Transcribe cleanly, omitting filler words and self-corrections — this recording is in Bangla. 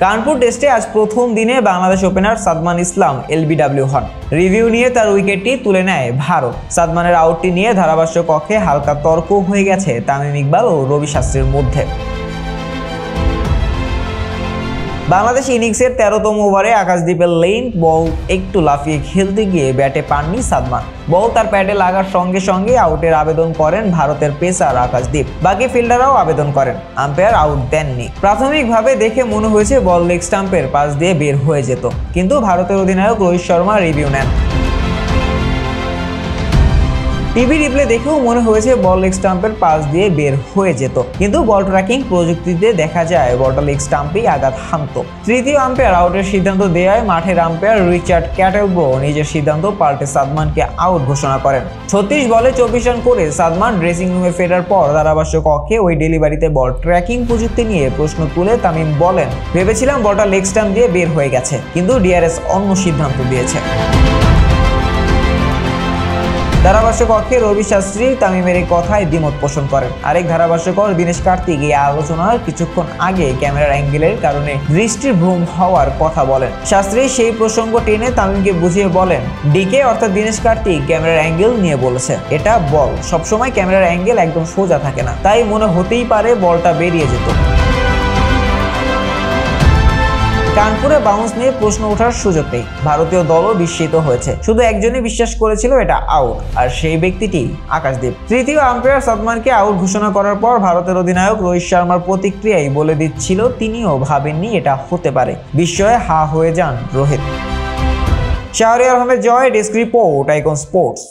কানপুর টেস্টে আজ প্রথম দিনে বাংলাদেশ ওপেনার সাদমান ইসলাম এলবিডব্লিউ হন। রিভিউ নিয়ে তার উইকেটটি তুলে নেয় ভারত। সাদমানের আউটটি নিয়ে ধারাভাষ্য কক্ষে হালকা তর্ক হয়ে গেছে তামিম ইকবাল ও রবি শাস্ত্রীর মধ্যে। বাংলাদেশ ইনিংসের 13তম ওভারে আকাশদ্বীপের লেন্থ বল একটু লাফিয়ে খেলতে গিয়ে ব্যাটে পাননি সাদমান। বল তার প্যাডে লাগার সঙ্গে সঙ্গে আউটের আবেদন করেন ভারতের পেসার আকাশদ্বীপ। বাকি ফিল্ডাররাও আবেদন করেন, আম্পায়ার আউট দেননি। প্রাথমিকভাবে দেখে মনে হয়েছে বল লেগ স্টাম্পের পাশ দিয়ে বের হয়ে যেত, কিন্তু ভারতের অধিনায়ক রোহিত শর্মা রিভিউ নেন। টিভি রিপ্লে দেখেও মনে হয়েছে বল লেগ স্টাম্পের পাশ দিয়ে বের হয়ে যেত, কিন্তু বল ট্র্যাকিং প্রযুক্তিতে দেখা যায় বলটা লেগ স্টাম্পেই আঘাত হানত। তৃতীয় আম্পায়ার আউটের সিদ্ধান্ত দেওয়ায় মাঠের আম্পায়ার রিচার্ড ক্যাটেলব্রো নিজের সিদ্ধান্ত পাল্টে সাদমানকে আউট ঘোষণা করেন। 36 বলে 24 রান করে সাদমান ড্রেসিং রুমে ফেরার পর ধারাভাষ্য কক্ষে ওই ডেলিভারিতে বল ট্র্যাকিং প্রযুক্তি নিয়ে প্রশ্ন তুলে তামিম বলেন, ভেবেছিলাম বলটা লেগ স্টাম্প দিয়ে বের হয়ে গেছে, কিন্তু ডিআরএস অন্য সিদ্ধান্ত দিয়েছে। ধারাভাষ্য কক্ষে রবি শাস্ত্রী তামিমের এই কথায় দ্বিমত পোষণ করেন। আরেক ধারাভাষ্যকর দীনেশ কার্তিক এই আলোচনার কিছুক্ষণ আগে ক্যামেরার অ্যাঙ্গেলের কারণে দৃষ্টির ভ্রম হওয়ার কথা বলেন। শাস্ত্রী সেই প্রসঙ্গ টেনে তামিমকে বুঝিয়ে বলেন, ডিকে অর্থাৎ দীনেশ কার্তিক ক্যামেরার অ্যাঙ্গেল নিয়ে বলেছে, এটা বল, সবসময় ক্যামেরার অ্যাঙ্গেল একদম সোজা থাকে না, তাই মনে হতেই পারে বলটা বেরিয়ে যেত। কানপুরে বাউন্স নিয়ে প্রশ্ন ওঠার সুযোগ নেই। ভারতীয় দলও বিস্মিত হয়েছে, শুধু একজনই বিশ্বাস করেছিল এটা আউট, আর সেই ব্যক্তিটি আকাশদ্বীপ। তৃতীয় আম্পায়ার সাদমানকে আউট ঘোষণা করার পর ভারতের অধিনায়ক রোহিত শর্মার প্রতিক্রিয়াই বলে দিচ্ছিল তিনিও ভাবেননি এটা হতে পারে। বিস্ময়ে হা হয়ে যান রোহিত। শাহরিয়ার আহমেদ জয়, ডেস্ক রিপোর্ট, আইকন স্পোর্টস।